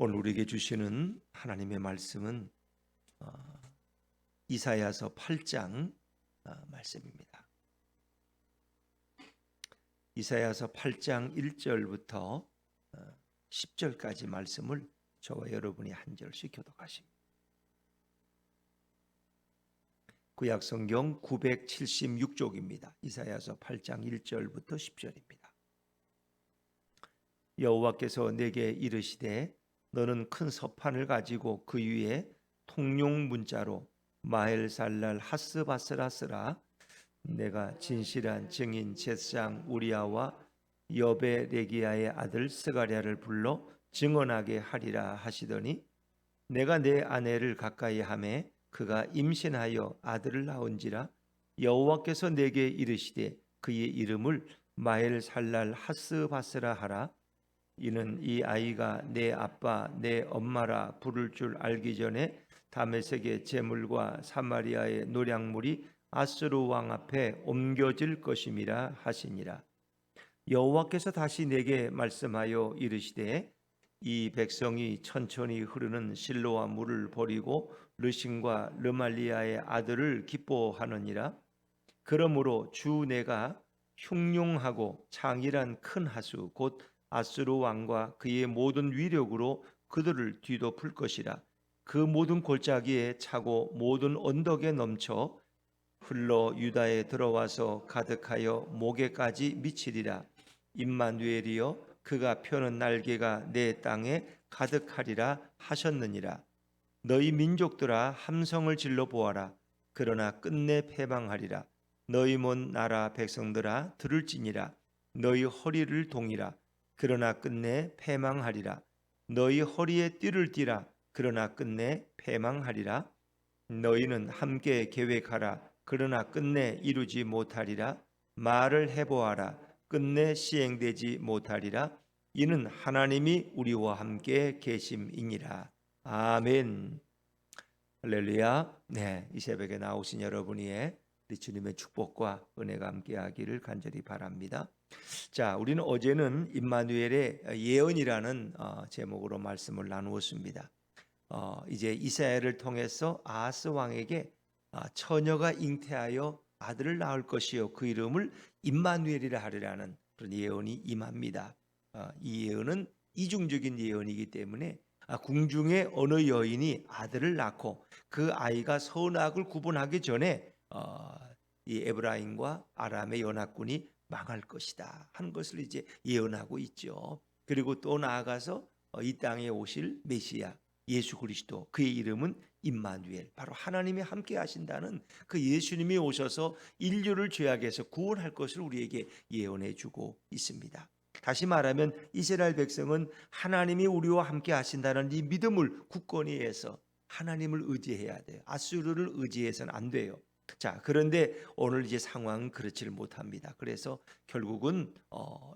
오늘 우리에게 주시는 하나님의 말씀은 이사야서 8장 말씀입니다. 이사야서 8장 1절부터 10절까지 말씀을 저와 여러분이 한 절씩 교독하십니다. 구약성경 976쪽입니다. 이사야서 8장 1절부터 10절입니다. 여호와께서 내게 이르시되 너는 큰 서판을 가지고 그 위에 통용 문자로 마헬살랄 하스바스라 쓰라. 내가 진실한 증인 제사장 우리아와 여베레기야의 아들 스가랴를 불러 증언하게 하리라 하시더니 내가 내 아내를 가까이 하매 그가 임신하여 아들을 낳은지라. 여호와께서 내게 이르시되 그의 이름을 마헬살랄 하스바스라 하라. 이는 이 아이가 내 아빠 내 엄마라 부를 줄 알기 전에 다메섹의 제물과 사마리아의 노략물이 아수르 왕 앞에 옮겨질 것임이라 하시니라. 여호와께서 다시 내게 말씀하여 이르시되 이 백성이 천천히 흐르는 실로아 물을 버리고 르신과 르말리아의 아들을 기뻐하느니라. 그러므로 주 내가 흉룡하고 창일한 큰 하수 곧 아수르 왕과 그의 모든 위력으로 그들을 뒤덮을 것이라. 그 모든 골짜기에 차고 모든 언덕에 넘쳐 흘러 유다에 들어와서 가득하여 목에까지 미치리라. 임마누엘이여 그가 펴는 날개가 내 땅에 가득하리라 하셨느니라. 너희 민족들아 함성을 질러 보아라. 그러나 끝내 패망하리라. 너희 먼 나라 백성들아 들을지니라. 너희 허리를 동이라. 그러나 끝내 패망하리라. 너희 허리에 띠를 띠라. 그러나 끝내 패망하리라. 너희는 함께 계획하라. 그러나 끝내 이루지 못하리라. 말을 해보아라. 끝내 시행되지 못하리라. 이는 하나님이 우리와 함께 계심이니라. 아멘. 할렐루야. 네, 이 새벽에 나오신 여러분의 주님의 축복과 은혜가 함께하기를 간절히 바랍니다. 자, 우리는 어제는 임마누엘의 예언이라는 제목으로 말씀을 나누었습니다. 이제 이사야를 통해서 아하스 왕에게 처녀가 잉태하여 아들을 낳을 것이요 그 이름을 임마누엘이라 하리라는 그런 예언이 임합니다. 이 예언은 이중적인 예언이기 때문에 궁중의 어느 여인이 아들을 낳고 그 아이가 선악을 구분하기 전에 이 에브라임과 아람의 연합군이 망할 것이다 하는 것을 이제 예언하고 있죠. 그리고 또 나아가서 이 땅에 오실 메시아 예수 그리스도, 그의 이름은 임마누엘, 바로 하나님이 함께 하신다는 그 예수님이 오셔서 인류를 죄악에서 구원할 것을 우리에게 예언해 주고 있습니다. 다시 말하면 이스라엘 백성은 하나님이 우리와 함께 하신다는 이 믿음을 굳건히 해서 하나님을 의지해야 돼요. 아수르를 의지해서는 안 돼요. 자, 그런데 오늘 이제 상황은 그렇지를 못합니다. 그래서 결국은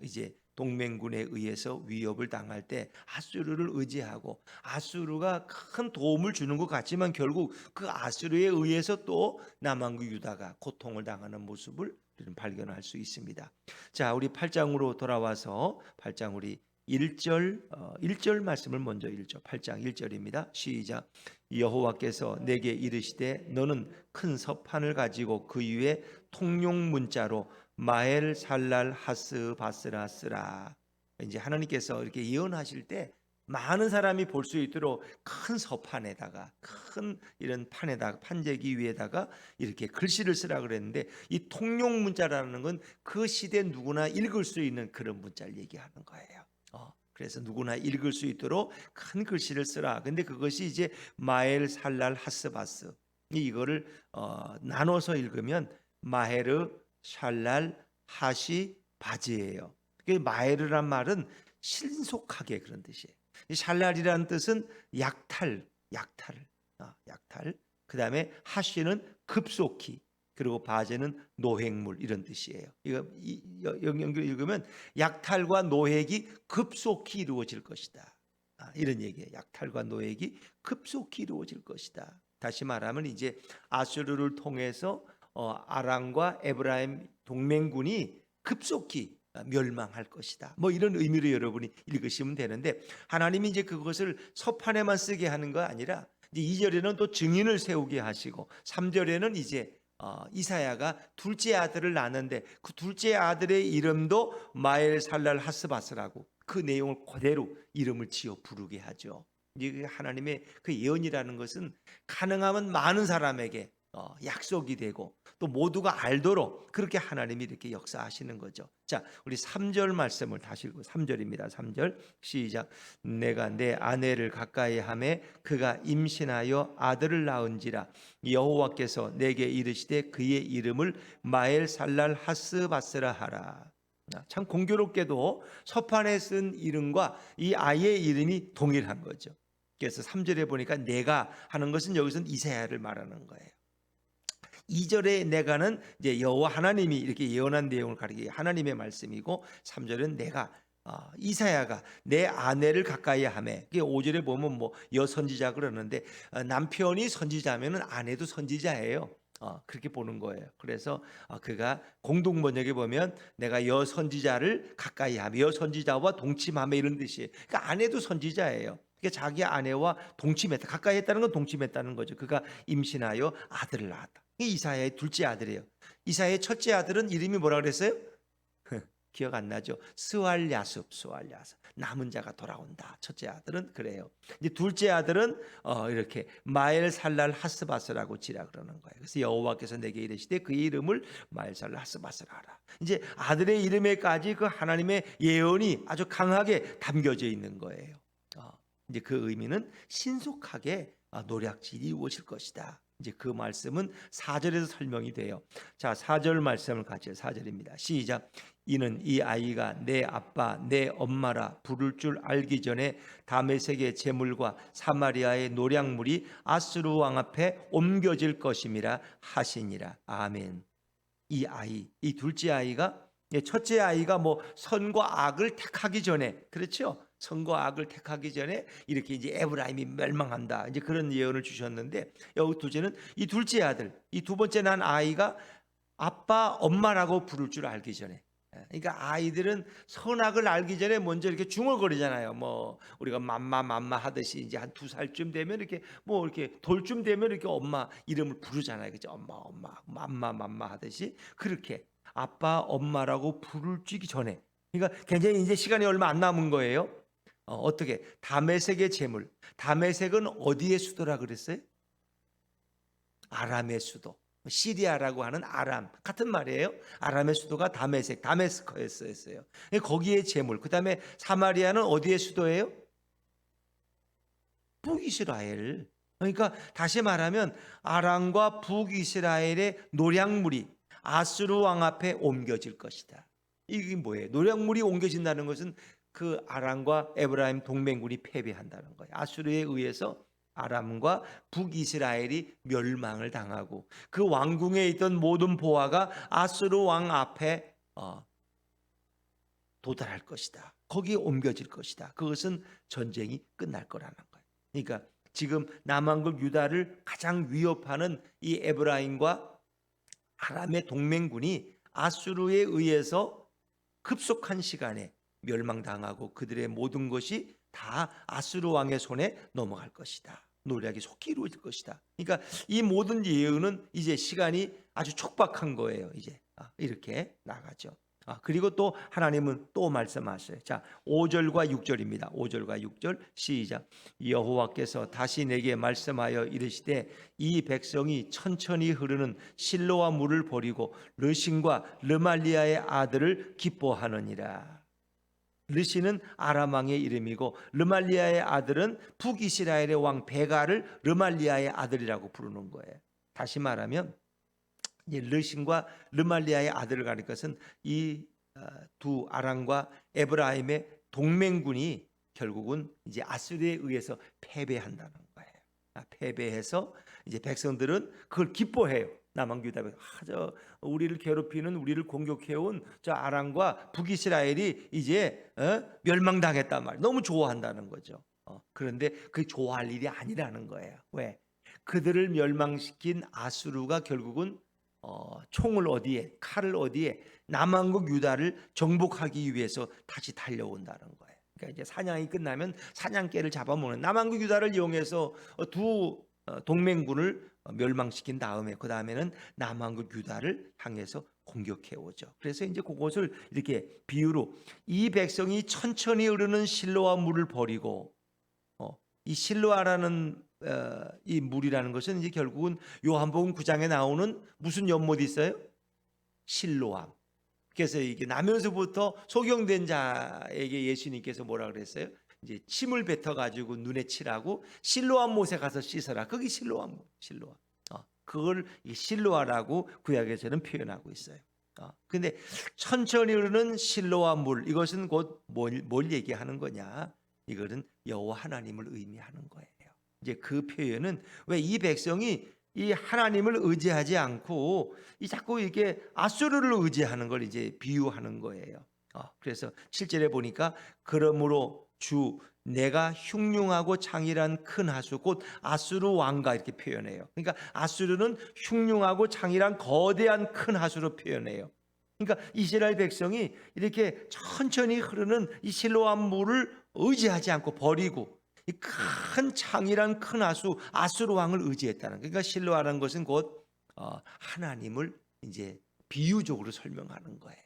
이제 동맹군에 의해서 위협을 당할 때 아수르를 의지하고 아수르가 큰 도움을 주는 것 같지만 결국 그 아수르에 의해서 또 남왕국 유다가 고통을 당하는 모습을 우리는 발견할 수 있습니다. 자, 우리 8장으로 돌아와서 8장 우리 1절 말씀을 먼저 읽죠. 8장 1절입니다. 시작. 여호와께서 내게 이르시되 너는 큰 서판을 가지고 그 위에 통용 문자로 마헬살랄 하스바스라 쓰라. 이제 하나님께서 이렇게 예언하실 때 많은 사람이 볼 수 있도록 큰 서판에다가 큰 이런 판에다가 판재기 위에다가 이렇게 글씨를 쓰라 그랬는데 이 통용 문자라는 건 그 시대 누구나 읽을 수 있는 그런 문자를 얘기하는 거예요. 그래서 누구나 읽을 수 있도록 큰 글씨를 쓰라. 근데 그것이 이제 마헬살랄 하스바스, 이거를 나눠서 읽으면 마헤르 샬랄 하시 바지예요. 마헤르란 말은 신속하게 그런 뜻이에요. 이 샬랄이라는 뜻은 약탈. 그 다음에 하시는 급속히, 그리고 바제는 노획물, 이런 뜻이에요. 이거 연결 읽으면 약탈과 노획이 급속히 이루어질 것이다. 이런 얘기예요. 약탈과 노획이 급속히 이루어질 것이다. 다시 말하면 이제 아수르를 통해서 아람과 에브라임 동맹군이 급속히 멸망할 것이다. 뭐 이런 의미로 여러분이 읽으시면 되는데, 하나님이 이제 그것을 서판에만 쓰게 하는 거 아니라 이제 2절에는 또 증인을 세우게 하시고 3절에는 이제 이사야가 둘째 아들을 낳는데 그 둘째 아들의 이름도 마엘살랄 하스바스라고 그 내용을 그대로 이름을 지어 부르게 하죠. 이제 하나님의 그 예언이라는 것은 가능하면 많은 사람에게 약속이 되고 또 모두가 알도록 그렇게 하나님이 이렇게 역사하시는 거죠. 자, 우리 3절 말씀을 다시 읽고 3절입니다. 3절 시작. 내가 내 아내를 가까이 하매 그가 임신하여 아들을 낳은지라 여호와께서 내게 이르시되 그의 이름을 마엘살랄 하스바스라 하라. 참 공교롭게도 서판에 쓴 이름과 이 아이의 이름이 동일한 거죠. 그래서 3절에 보니까 내가 하는 것은 여기서는 이사야를 말하는 거예요. 2절에 내가는 이제 여호와 하나님이 이렇게 예언한 내용을 가리키게 하나님의 말씀이고 3절은 내가 이사야가 내 아내를 가까이 하매 5절에 보면 뭐 여선지자 그러는데 남편이 선지자면은 아내도 선지자예요. 그렇게 보는 거예요. 그래서 그가 공동 번역에 보면 내가 여선지자를 가까이 하며 여선지자와 동침하며 이런 뜻이에요. 그러니까 아내도 선지자예요. 그러니까 자기 아내와 동침했다. 가까이 했다는 건 동침했다는 거죠. 그가 임신하여 아들을 낳았다. 이사야의 둘째 아들이에요. 이사야의 첫째 아들은 이름이 뭐라 그랬어요? 기억 안 나죠? 스왈야습. 남은 자가 돌아온다. 첫째 아들은 그래요. 이제 둘째 아들은 이렇게 마엘살랄 하스바스라고 지라 그러는 거예요. 그래서 여호와께서 내게 이르시되 그 이름을 마엘살랄 하스바스라 하라. 이제 아들의 이름에까지 그 하나님의 예언이 아주 강하게 담겨져 있는 거예요. 이제 그 의미는 신속하게 노략질이 이루어질 것이다. 이제 그 말씀은 4절에서 설명이 돼요. 자, 4절 말씀을 같이 4절입니다. 시작. 이는 이 아이가 내 아빠 내 엄마라 부를 줄 알기 전에 다메섹의 제물과 사마리아의 노략물이 아수르 왕 앞에 옮겨질 것임이라 하시니라. 아멘. 이 아이, 이 둘째 아이가 첫째 아이가 뭐 선과 악을 택하기 전에, 그렇죠? 선과 악을 택하기 전에 이렇게 이제 에브라임이 멸망한다. 이제 그런 예언을 주셨는데 여기 둘째는 이 둘째 아들, 이 두 번째 난 아이가 아빠, 엄마라고 부를 줄 알기 전에. 그러니까 아이들은 선악을 알기 전에 먼저 이렇게 중얼거리잖아요. 뭐 우리가 맘마 하듯이 이제 한 2살쯤 되면 이렇게 뭐 이렇게 돌쯤 되면 이렇게 엄마 이름을 부르잖아요. 그죠? 엄마, 맘마 하듯이 그렇게 아빠, 엄마라고 부르기 전에. 그러니까 굉장히 이제 시간이 얼마 안 남은 거예요. 어떻게? 다메섹의 제물. 다메섹은 어디의 수도라 그랬어요? 아람의 수도. 시리아라고 하는 아람 같은 말이에요. 아람의 수도가 다메섹, 다메스커였어요. 거기에 제물. 그다음에 사마리아는 어디의 수도예요? 북이스라엘. 그러니까 다시 말하면 아람과 북이스라엘의 노략물이 아수르 왕 앞에 옮겨질 것이다. 이게 뭐예요? 노략물이 옮겨진다는 것은 그 아람과 에브라임 동맹군이 패배한다는 거예요. 아수르에 의해서 아람과 북이스라엘이 멸망을 당하고 그 왕궁에 있던 모든 보화가 아수르 왕 앞에 도달할 것이다. 거기에 옮겨질 것이다. 그것은 전쟁이 끝날 거라는 거예요. 그러니까 지금 남왕국 유다를 가장 위협하는 이 에브라임과 아람의 동맹군이 아수르에 의해서 급속한 시간에 멸망당하고 그들의 모든 것이 다 아수르 왕의 손에 넘어갈 것이다. 노략이 속히 이루어질 것이다. 그러니까 이 모든 예언은 이제 시간이 아주 촉박한 거예요. 이제 이렇게 나가죠. 그리고 또 하나님은 또 말씀하셔요. 자, 5절과 6절입니다. 5절과 6절 시작. 여호와께서 다시 내게 말씀하여 이르시되 이 백성이 천천히 흐르는 실로와 물을 버리고 르신과 르말리아의 아들을 기뻐하느니라. 르신은 아람 왕의 이름이고 르말리아의 아들은 북이스라엘의 왕 베가를 르말리아의 아들이라고 부르는 거예요. 다시 말하면 르신과 르말리아의 아들을 가릴 것은 이 두 아람과 에브라임의 동맹군이 결국은 이제 아수르에 의해서 패배한다는 거예요. 패배해서 이제 백성들은 그걸 기뻐해요. 남왕 유다 저 우리를 괴롭히는 우리를 공격해온 저 아람과 북이스라엘이 이제 멸망당했단 말이에요. 너무 좋아한다는 거죠. 그런데 그 좋아할 일이 아니라는 거예요. 왜? 그들을 멸망시킨 아수르가 결국은 총을 어디에, 칼을 어디에, 남왕국 유다를 정복하기 위해서 다시 달려온다는 거예요. 그러니까 이제 사냥이 끝나면 사냥개를 잡아먹는 남왕국 유다를 이용해서 두 동맹군을 멸망시킨 다음에 그 다음에는 남왕국 유다를 향해서 공격해 오죠. 그래서 이제 그것을 이렇게 비유로 이 백성이 천천히 흐르는 실로아 물을 버리고 이 실로아라는 이 물이라는 것은 이제 결국은 요한복음 9장에 나오는 무슨 연못이 있어요? 실로암. 그래서 이게 나면서부터 소경된 자에게 예수님께서 뭐라 그랬어요? 이제 침을 뱉어 가지고 눈에 칠하고 실로암 못에 가서 씻어라. 거기 실로암, 실로암. 그걸 실로아라고 구약에서는 표현하고 있어요. 근데 천천히 흐르는 실로암 물, 이것은 곧 뭘 얘기하는 거냐? 이것은 여호와 하나님을 의미하는 거예요. 이제 그 표현은 왜 이 백성이 이 하나님을 의지하지 않고 이 자꾸 이게 아수르를 의지하는 걸 이제 비유하는 거예요. 그래서 7절에 보니까 그러므로 주 내가 흉흉하고 장일한 큰 하수 곧 아수르 왕가 이렇게 표현해요. 그러니까 아수르는 흉흉하고 장일한 거대한 큰 하수로 표현해요. 그러니까 이스라엘 백성이 이렇게 천천히 흐르는 이 실로암 물을 의지하지 않고 버리고 이 큰 창이란 큰 아수르 왕을 의지했다는 거예요. 그러니까 실로아라는 것은 곧 하나님을 이제 비유적으로 설명하는 거예요.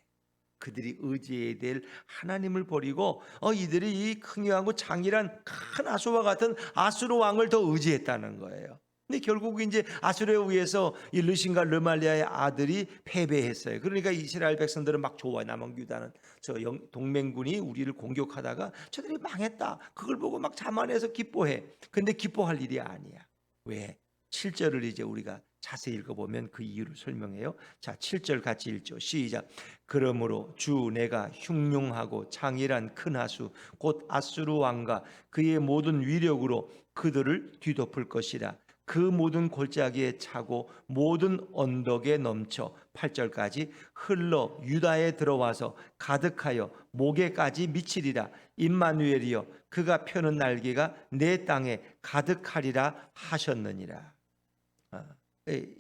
그들이 의지해야 될 하나님을 버리고 이들이 이 큰하고 장이란 큰 아수와 같은 아수르 왕을 더 의지했다는 거예요. 근데 결국 이제 아수르에 의해서 이 르신과 르말리아의 아들이 패배했어요. 그러니까 이스라엘 백성들은 막 좋아요. 남왕 유다는 저 동맹군이 우리를 공격하다가 저들이 망했다. 그걸 보고 막 자만해서 기뻐해. 근데 기뻐할 일이 아니야. 왜? 7절을 이제 우리가 자세히 읽어보면 그 이유를 설명해요. 자, 7절 같이 읽죠. 시작. 그러므로 주 내가 흉흉하고 장일한 큰 하수 곧 아수르 왕과 그의 모든 위력으로 그들을 뒤덮을 것이라. 그 모든 골짜기에 차고 모든 언덕에 넘쳐 8절까지 흘러 유다에 들어와서 가득하여 목에까지 미치리라. 임마누엘이여 그가 펴는 날개가 내 땅에 가득하리라 하셨느니라.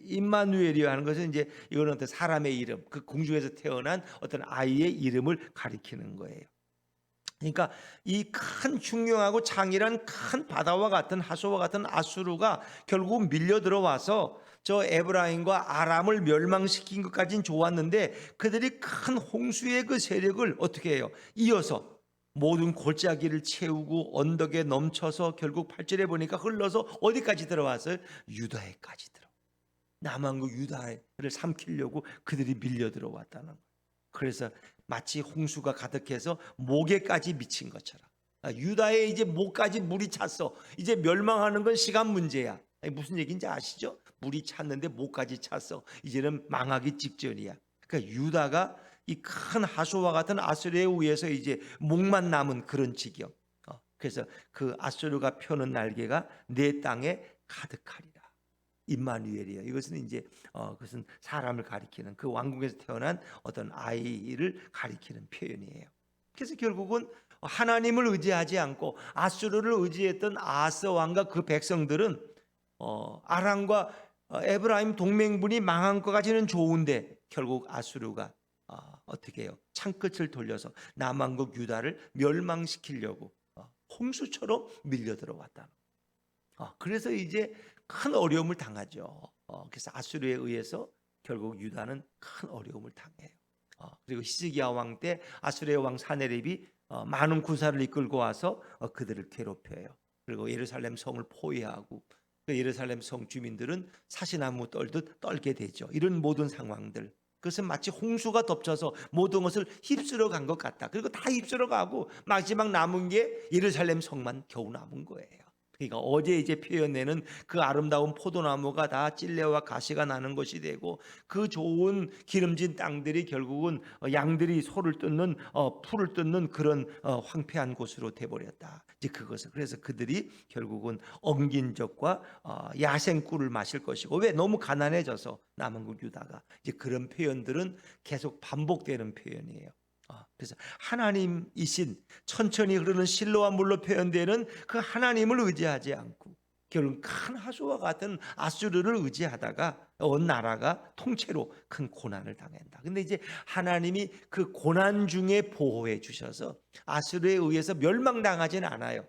임마누엘이여 하는 것은 이제 이거는 어떤 사람의 이름, 그 궁중에서 태어난 어떤 아이의 이름을 가리키는 거예요. 그러니까 이 큰 흉흉하고 장일한 큰 바다와 같은 하수와 같은 아수르가 결국 밀려 들어와서 저 에브라임과 아람을 멸망시킨 것까지는 좋았는데 그들이 큰 홍수의 그 세력을 어떻게 해요? 이어서 모든 골짜기를 채우고 언덕에 넘쳐서 결국 8절에 보니까 흘러서 어디까지 들어왔어요? 유다에까지 들어. 남왕국 유다를 삼키려고 그들이 밀려 들어왔다는 거예요. 그래서 마치 홍수가 가득해서 목에까지 미친 것처럼 유다에 이제 목까지 물이 찼어. 이제 멸망하는 건 시간 문제야. 무슨 얘기인지 아시죠? 물이 찼는데 목까지 찼어. 이제는 망하기 직전이야. 그러니까 유다가 이 큰 하수와 같은 아수르에 의해서 이제 목만 남은 그런 지경. 그래서 그 아수르가 펴는 날개가 내 땅에 가득하리라. 임마누엘이에요. 이것은 이제 그것은 사람을 가리키는 그 왕국에서 태어난 어떤 아이를 가리키는 표현이에요. 그래서 결국은 하나님을 의지하지 않고 아수르를 의지했던 아하스 왕과 그 백성들은 아람과 에브라임 동맹군이 망한 것까지는 좋은데 결국 아수르가 어떻게 해요? 창끝을 돌려서 남왕국 유다를 멸망시키려고 홍수처럼 밀려 들어왔다. 그래서 이제 큰 어려움을 당하죠. 그래서 아수르에 의해서 결국 유다는 큰 어려움을 당해요. 그리고 히스기야 왕 때 아수르의 왕 사네립이 많은 군사를 이끌고 와서 그들을 괴롭혀요. 그리고 예루살렘 성을 포위하고 그 예루살렘 성 주민들은 사시나무 떨듯 떨게 되죠. 이런 모든 상황들. 그것은 마치 홍수가 덮쳐서 모든 것을 휩쓸어 간 것 같다. 그리고 다 휩쓸어 가고 마지막 남은 게 예루살렘 성만 겨우 남은 거예요. 그러니까 어제 이제 표현되는 그 아름다운 포도나무가 다 찔레와 가시가 나는 것이 되고 그 좋은 기름진 땅들이 결국은 양들이 소를 뜯는 풀을 뜯는 그런 황폐한 곳으로 돼버렸다. 이제 그것을 그래서 그들이 결국은 엉긴 젖과 야생꿀을 마실 것이고 왜 너무 가난해져서 남한국 유다가 이제 그런 표현들은 계속 반복되는 표현이에요. 그래서 하나님이신 천천히 흐르는 실로와 물로 표현되는 그 하나님을 의지하지 않고 결국 큰 하수와 같은 아수르를 의지하다가 온 나라가 통째로 큰 고난을 당한다. 근데 이제 하나님이 그 고난 중에 보호해 주셔서 아수르에 의해서 멸망당하지는 않아요.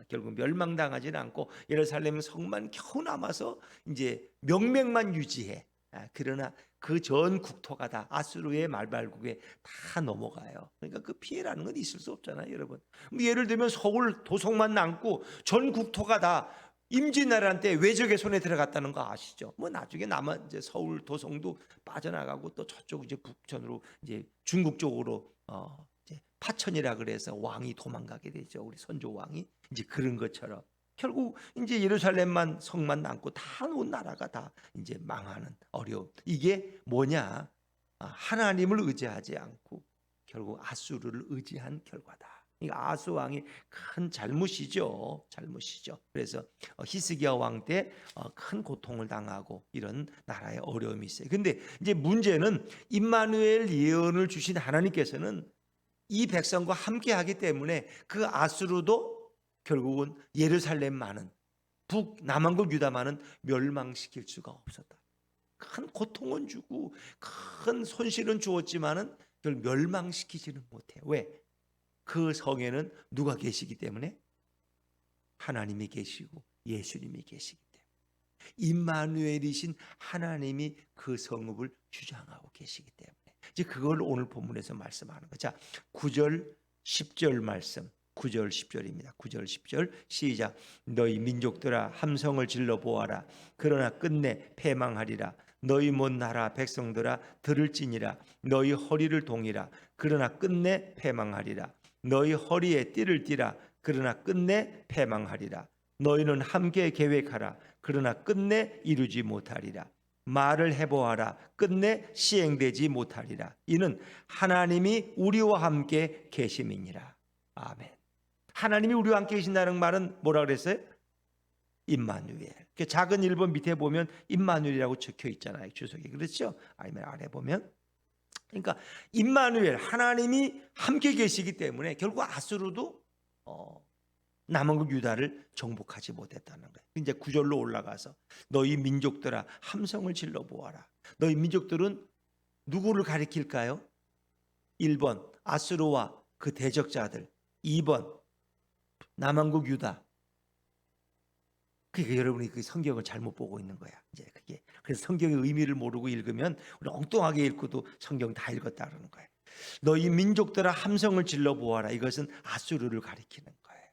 결국 멸망당하지는 않고 예루살렘 성만 겨우 남아서 이제 명맥만 유지해. 그러나 그 전 국토가 다 아수르의 말발국에 다 넘어가요. 그러니까 그 피해라는 건 있을 수 없잖아요, 여러분. 뭐 예를 들면 서울 도성만 남고 전 국토가 다 임진왜란 때 외적의 손에 들어갔다는 거 아시죠? 뭐 나중에 남은 이제 서울 도성도 빠져나가고 또 저쪽 이제 북천으로 이제 중국 쪽으로 이제 파천이라 그래서 왕이 도망가게 되죠. 우리 선조 왕이 이제 그런 것처럼 결국 이제 예루살렘만 성만 남고 다 온 나라가 다 이제 망하는 어려움. 이게 뭐냐? 하나님을 의지하지 않고 결국 아수르를 의지한 결과다. 이 아수 왕이 큰 잘못이죠. 잘못이죠. 그래서 히스기야 왕 때 큰 고통을 당하고 이런 나라의 어려움이 있어요. 근데 이제 문제는 임마누엘 예언을 주신 하나님께서는 이 백성과 함께 하기 때문에 그 아수르도 결국은 예루살렘만은 북남한국 유다만은 멸망시킬 수가 없었다. 큰 고통은 주고 큰 손실은 주었지만은 그걸 멸망시키지는 못해. 왜? 그 성에는 누가 계시기 때문에? 하나님이 계시고 예수님이 계시기 때문에. 임마누엘이신 하나님이 그 성읍을 주장하고 계시기 때문에. 이제 그걸 오늘 본문에서 말씀하는 거죠. 자, 9절 10절 말씀. 9절 10절입니다. 9절 10절 시작. 너희 민족들아 함성을 질러 보아라. 그러나 끝내 패망하리라. 너희 먼 나라 백성들아 들을지니라. 너희 허리를 동이라. 그러나 끝내 패망하리라. 너희 허리에 띠를 띠라. 그러나 끝내 패망하리라. 너희는 함께 계획하라. 그러나 끝내 이루지 못하리라. 말을 해보아라. 끝내 시행되지 못하리라. 이는 하나님이 우리와 함께 계심이니라. 아멘. 하나님이 우리와 함께 계신다는 말은 뭐라 그랬어요? 임마누엘. 작은 1번 밑에 보면 임마누엘이라고 적혀 있잖아요. 주석에. 그렇죠? 아니면 아래 보면. 그러니까 임마누엘, 하나님이 함께 계시기 때문에 결국 아수르도 남한국 유다를 정복하지 못했다는 거예요. 이제 9절로 올라가서 너희 민족들아 함성을 질러 보아라. 너희 민족들은 누구를 가리킬까요? 1번 아수르와 그 대적자들, 2번 남한국 유다. 그러니까 여러분이 그 성경을 잘못 보고 있는 거야. 이제 그게 그래서 성경의 의미를 모르고 읽으면 우리 엉뚱하게 읽고도 성경 다 읽었다 그러는 거예요. 너희 민족들아 함성을 질러 보아라. 이것은 아수르를 가리키는 거예요.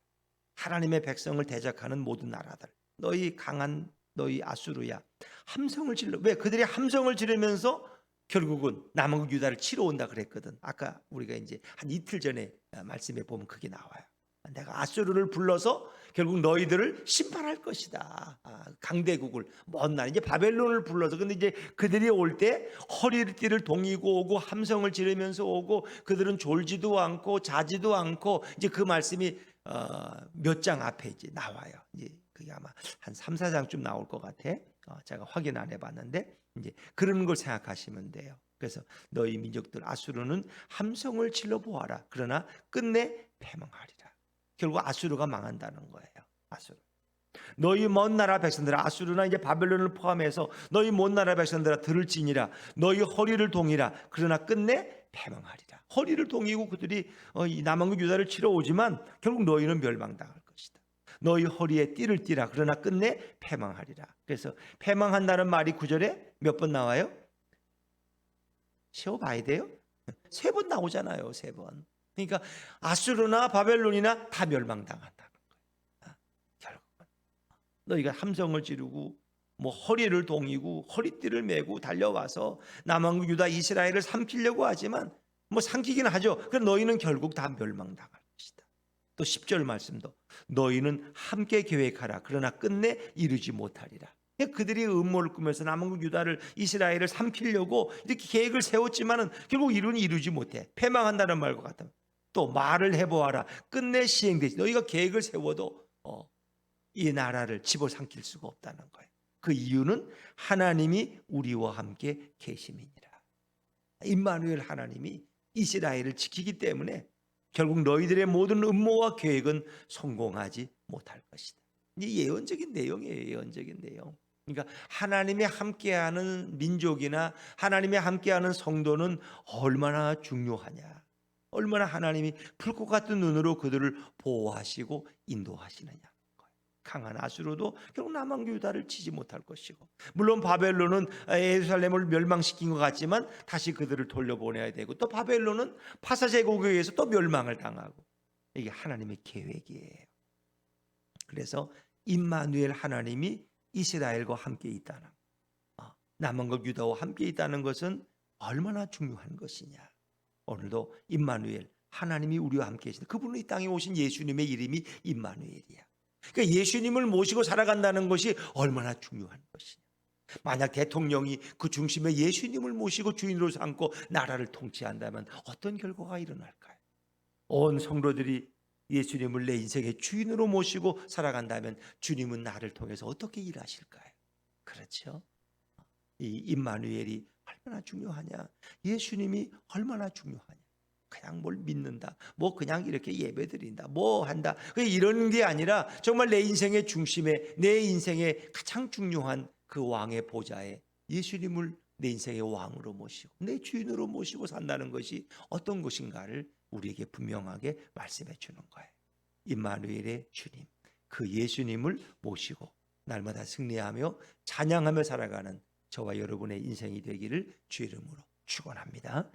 하나님의 백성을 대적하는 모든 나라들. 너희 강한 너희 아수르야. 함성을 질러. 왜? 그들이 함성을 지르면서 결국은 남한국 유다를 치러 온다 그랬거든. 아까 우리가 이제 한 이틀 전에 말씀에 보면 그게 나와요. 내가 아수르를 불러서 결국 너희들을 심판할 것이다. 강대국을 먼 나라 이제 바벨론을 불러서 근데 이제 그들이 올 때 허리띠를 동이고 오고 함성을 지르면서 오고 그들은 졸지도 않고 자지도 않고 이제 그 말씀이 몇 장 앞에 이제 나와요. 이제 그게 아마 한 3, 4장쯤 나올 것 같아. 제가 확인 안 해봤는데 이제 그런 걸 생각하시면 돼요. 그래서 너희 민족들 아수르는 함성을 질러 보아라. 그러나 끝내 패망하리라. 결국 아수르가 망한다는 거예요. 아수르. 너희 먼 나라 백성들아 아수르나 이제 바벨론을 포함해서 너희 먼 나라 백성들아 들을지니라. 너희 허리를 동이라. 그러나 끝내 패망하리라. 허리를 동이고 그들이 이 남한국 유다를 치러 오지만 결국 너희는 멸망당할 것이다. 너희 허리에 띠를 띠라. 그러나 끝내 패망하리라. 그래서 패망한다는 말이 9절에 몇 번 나와요? 세워봐야 돼요. 3번 나오잖아요. 3번. 그러니까 아수르나 바벨론이나 다 멸망당한다는 거예요. 결국은 너희가 함성을 지르고 뭐 허리를 동이고 허리띠를 메고 달려와서 남한국 유다 이스라엘을 삼키려고 하지만 뭐 삼키긴 하죠. 그럼 너희는 결국 다 멸망당할 것이다. 또 10절 말씀도 너희는 함께 계획하라. 그러나 끝내 이루지 못하리라. 그들이 음모를 꾸면서 남한국 유다를 이스라엘을 삼키려고 이렇게 계획을 세웠지만은 결국 이루지 못해. 패망한다는 말과 같다. 또 말을 해보아라. 끝내 시행되지. 너희가 계획을 세워도 이 나라를 집어삼킬 수가 없다는 거예요. 그 이유는 하나님이 우리와 함께 계심이니라. 임마누엘 하나님이 이스라엘을 지키기 때문에 결국 너희들의 모든 음모와 계획은 성공하지 못할 것이다. 이 예언적인 내용이에요. 예언적인 내용. 그러니까 하나님이 함께하는 민족이나 하나님이 함께하는 성도는 얼마나 중요하냐. 얼마나 하나님이 불꽃 같은 눈으로 그들을 보호하시고 인도하시느냐. 강한 아수르도 결국 남왕 유다를 치지 못할 것이고, 물론 바벨론은 예루살렘을 멸망시킨 것 같지만 다시 그들을 돌려보내야 되고, 또 바벨론은 파사 제국에 의해서 또 멸망을 당하고, 이게 하나님의 계획이에요. 그래서 임마누엘 하나님이 이스라엘과 함께 있다는, 남왕국 유다와 함께 있다는 것은 얼마나 중요한 것이냐. 오늘도 임마누엘 하나님이 우리와 함께 계신다. 그분은 이 땅에 오신 예수님의 이름이 임마누엘이야. 그러니까 예수님을 모시고 살아간다는 것이 얼마나 중요한 것이냐. 만약 대통령이 그 중심에 예수님을 모시고 주인으로 삼고 나라를 통치한다면 어떤 결과가 일어날까요? 온 성도들이 예수님을 내 인생의 주인으로 모시고 살아간다면 주님은 나를 통해서 어떻게 일하실까요? 그렇죠? 이 임마누엘이 얼마나 중요하냐. 예수님이 얼마나 중요하냐. 그냥 뭘 믿는다, 뭐 그냥 이렇게 예배드린다, 뭐 한다, 이런 게 아니라 정말 내 인생의 중심에, 내 인생의 가장 중요한 그 왕의 보좌에 예수님을 내 인생의 왕으로 모시고 내 주인으로 모시고 산다는 것이 어떤 것인가를 우리에게 분명하게 말씀해 주는 거예요. 임마누엘의 주님, 그 예수님을 모시고 날마다 승리하며 찬양하며 살아가는 저와 여러분의 인생이 되기를 주 이름으로 축원합니다.